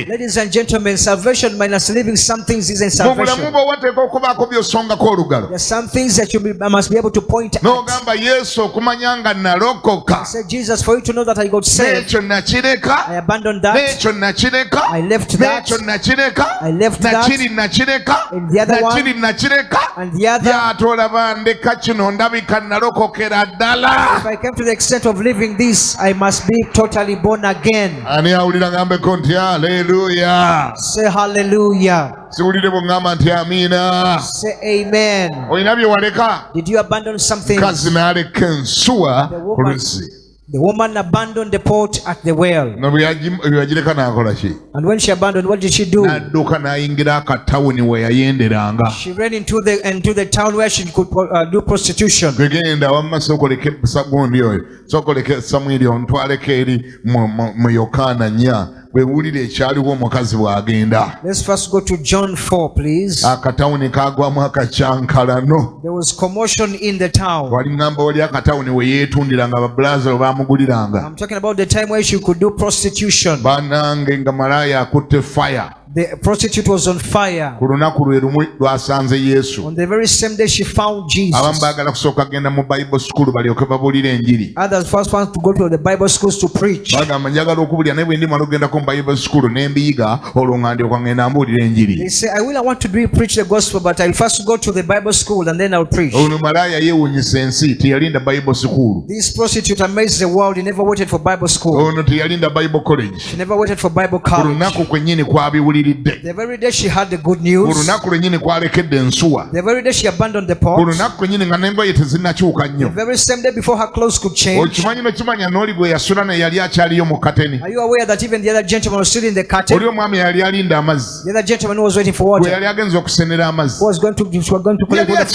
Ladies and gentlemen, salvation minus living some things isn't salvation. There are some things that you must be able to point at. I said, Jesus, for you to know that I got saved, I abandoned that. I left that. I left that. And the other one. And the other. If I came to the extent of living this, I must be totally born again. Say hallelujah. Say amen. Did you abandon something? The woman abandoned the pot at the well. And when she abandoned, what did she do? She ran into the town where she could do prostitution. Let's first go to John 4, please. There was commotion in the town. I'm talking about the time where she could do prostitution. The prostitute was on fire. On the very same day she found Jesus. Others first want to go to the Bible schools to preach. They say, I want to preach the gospel, but I'll first go to the Bible school and then I'll preach. This prostitute amazed the world. He never waited for Bible school. She never waited for Bible college. The very day she had the good news, the very day she abandoned the pot, the very same day before her clothes could change. Are you aware that even the other gentleman was still in the curtain? The other gentleman who was waiting for water, who was going to collect water,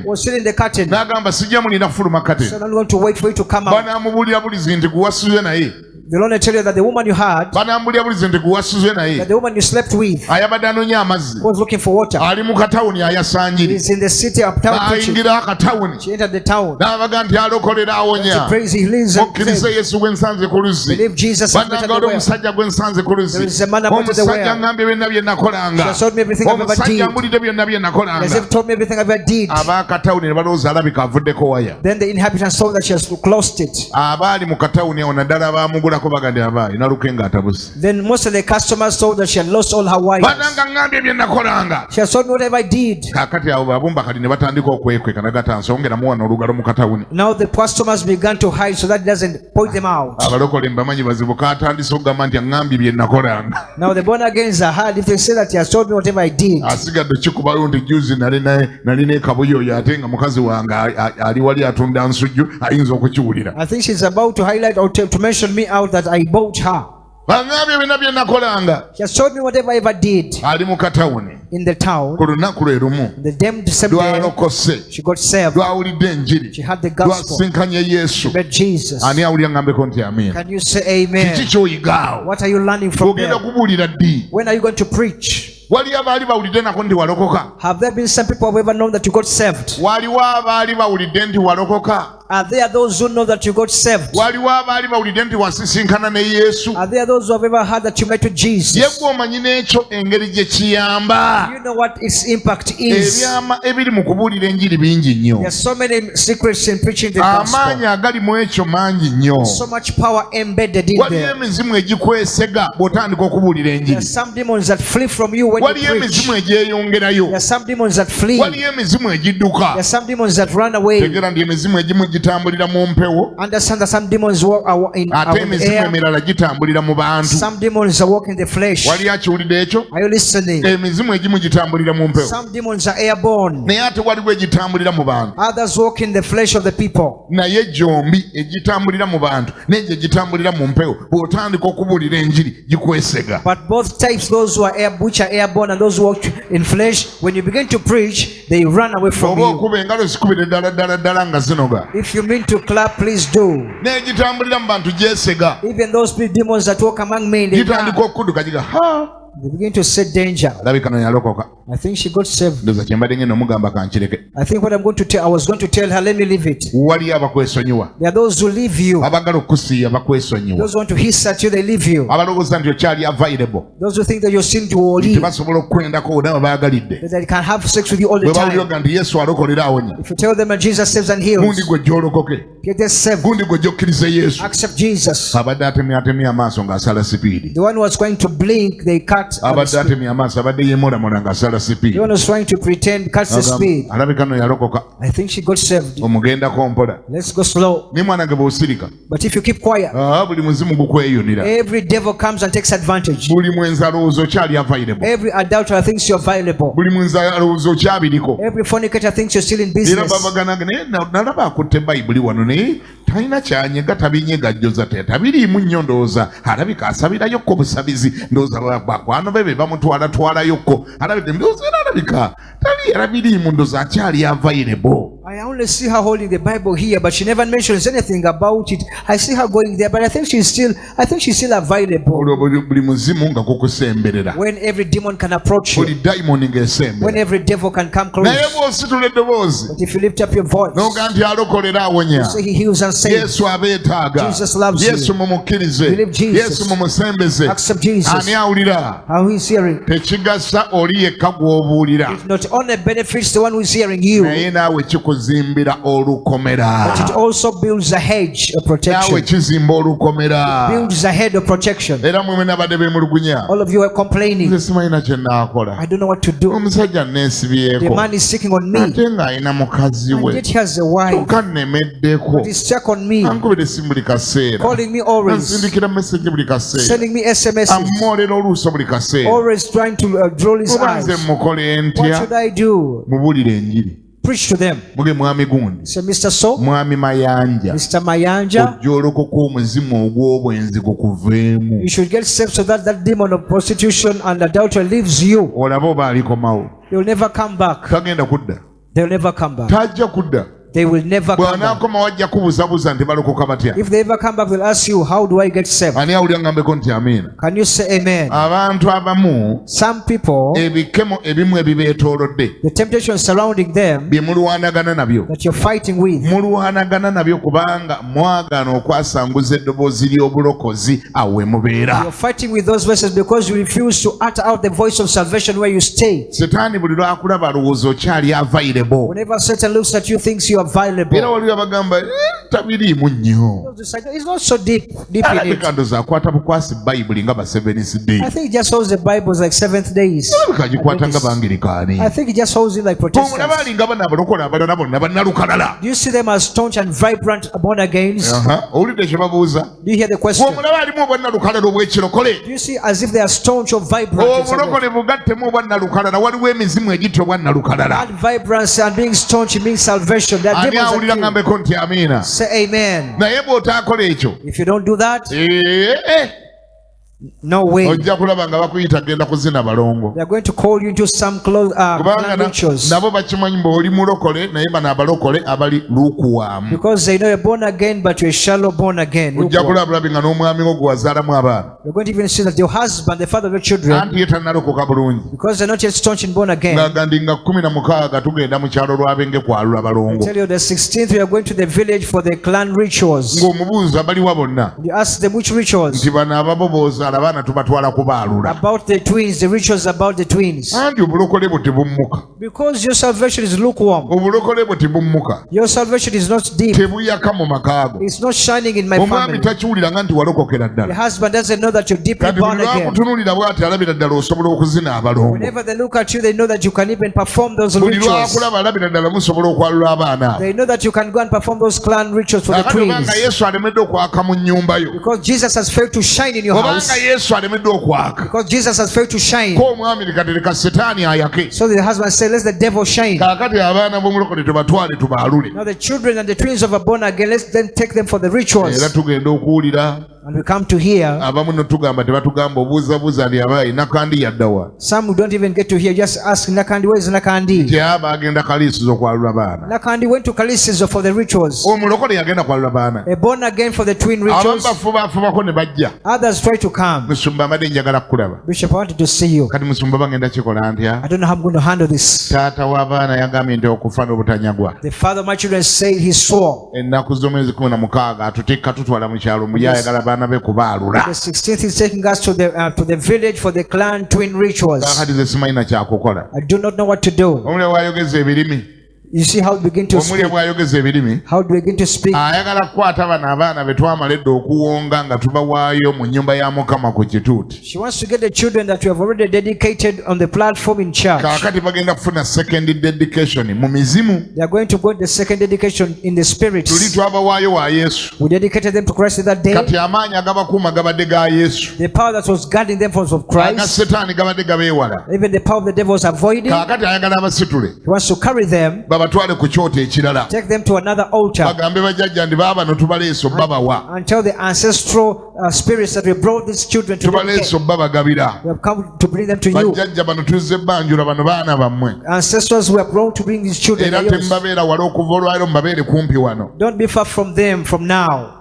was still in the curtain. So I'm not going to wait for you to come out. They'll only tell you that the woman you had, that the woman you slept with, was looking for water. He's in the city of town preaching. She entered the town. She prays, he lives and says, believe Jesus has met the well. There is a man about the well. She has told me everything I've ever did. As if told me everything I've ever did. Then the inhabitants saw that she has closed it. Then most of the customers saw that she had lost all her wives. She has told me whatever I did. Now the customers began to hide so that it doesn't point them out. Now the born agains are hard if they say that he has told me whatever I did. I think she's about to highlight or to mention me out that I bought her. She has told me whatever I ever did in the town. The damned same day she got saved. She had the gospel. She met Jesus. Can you say amen? What are you learning from there? When are you going to preach? Have there been some people who have ever known that you got saved? Are there those who know that you got saved? Are there those who have ever heard that you met with Jesus? Do you know what its impact is? There are so many secrets in preaching the gospel. So much power embedded in there. There are some demons that flee from you when you preach. There are some demons that flee. There are some demons that run away. Understand that some demons walk in air. Some demons are walking in the flesh. Are you listening? Some demons are airborne. Others walk in the flesh of the people. But both types, those who are which are airborne and those who walk in flesh, when you begin to preach, they run away from you. If you mean to clap, please do. Even those demons that walk among men, they They begin to set danger. I think she got saved. I think what I'm going to tell, I was going to tell her, let me leave it. There are those who leave you. Those who want to hiss at you, they leave you. Those who think that you're still too old, that they can have sex with you all the time. If you tell them that Jesus saves and heals, get them saved. Accept Jesus. The one who was going to blink, they cut. The one who was trying to pretend cuts the speed. I think she got saved. Let's go slow. But if you keep quiet, every devil comes and takes advantage. Every adulterer thinks you're available. Every fornicator thinks you're still in business. Talina kyanyega tabinyegajjoza tabiriimu nnyo ndowooza alabika asabirayokko busabizi ndowooza bakwano bebe bamutwalatwalayokko alabika tali alabiriimu ndowooza akyali available. I only see her holding the Bible here, but she never mentions anything about it. I see her going there, but I think she's still available. When every demon can approach you, when every devil can come close. But if you lift up your voice, you say he heals and saves. Jesus loves you. Believe Jesus. Accept Jesus. How he's hearing. It not only benefits the one who is hearing you, but it also builds a hedge of protection. It builds a hedge of protection. All of you are complaining. I don't know what to do. The man is sitting on me. And yet he has a wife. But he's stuck on me. Calling me always. Sending me SMSs. Always trying to draw his eyes. What should I do? Preach to them. Say, Mr. So, Mr. Mayanja, you should get saved so that that demon of prostitution and adultery leaves you. They will never come back. They will never come back. They will never come back. If they ever come back, they'll ask you, how do I get saved? Can you say amen? Some people, the temptation surrounding them that you're fighting with, you're fighting with those verses because you refuse to utter out the voice of salvation where you stay. Whenever Satan looks at you, thinks you are available. It's not so deep in it. I think he just holds the Bibles like Seventh Days. I think he just holds it like Protestants. Do you see them as staunch and vibrant born agains? Do you hear the question? Do you see as if they are staunch or vibrant? That vibrance and being staunch means salvation. Say amen. If you don't do that, no way. They are going to call you into some rituals. Because they know you're born again, but you're shallow born again. You're going to even see that your husband, the father of your children, because they're not yet staunch and born again. I tell you, the 16th we are going to the village for the clan rituals. You ask them which rituals. About the twins, the rituals about the twins. Because your salvation is lukewarm. Your salvation is not deep. It's not shining in my family. The husband doesn't know that you're deeply born again. Whenever they look at you, they know that you can even perform those rituals. They know that you can go and perform those clan rituals for the twins. Because Jesus has failed to shine in your house. Because Jesus has failed to shine. So the husband said, let the devil shine. Now the children and the twins of a born again, let's then take them for the rituals. And we come to hear. Some don't even get to hear, just ask Nakandi, where is Nakandi? Nakandi went to Kalisizo for the rituals. A born again for the twin rituals. Others try to come. Bishop, I wanted to see you. I don't know how I'm going to handle this. The father of my children said he swore. The 16th is taking us to the village for the clan twin rituals. I do not know what to do. You see how it begin to speak. How it begin to speak. She wants to get the children that we have already dedicated on the platform in church. They are going to go the second dedication in the spirit. We dedicated them to Christ that day. The power that was guarding them was of Christ. Even the power of the devil was avoiding. He wants to carry them. Take them to another altar and tell the ancestral spirits that we brought these children to. We have come to bring them to you. Ancestors, we have brought to bring these children. Don't be far from them from now.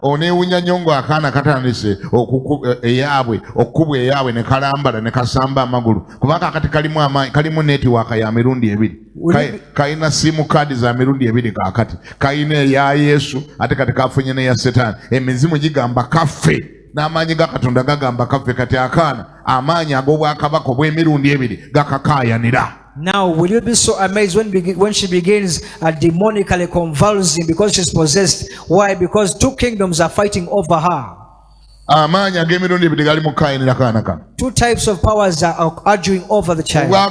Kaina simu kadi za mirundi ebiri kakati kaina ya Yesu ate kati kafunye ne ya Satan emizimu gigamba kaffe n'amaanyi ga Katonda gagamba kaffe kati akana amaanyi ag'obwakabaka obw'emirundi ebiri gakakayanira. Now, will you be so amazed when she begins demonically convulsing because she's possessed? Why? Because two kingdoms are fighting over her. Two types of powers are arguing over the child. The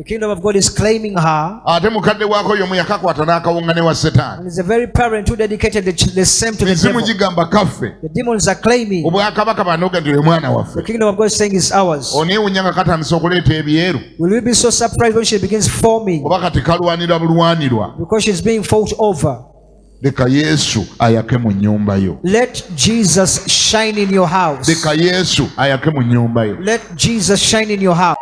kingdom of God is claiming her. And it's a very parent who dedicated the same to the devil. The demons are claiming. The kingdom of God is saying it's ours. Will you be so surprised when she begins forming? Because she's being fought over. Let Jesus shine in your house. Let Jesus shine in your house.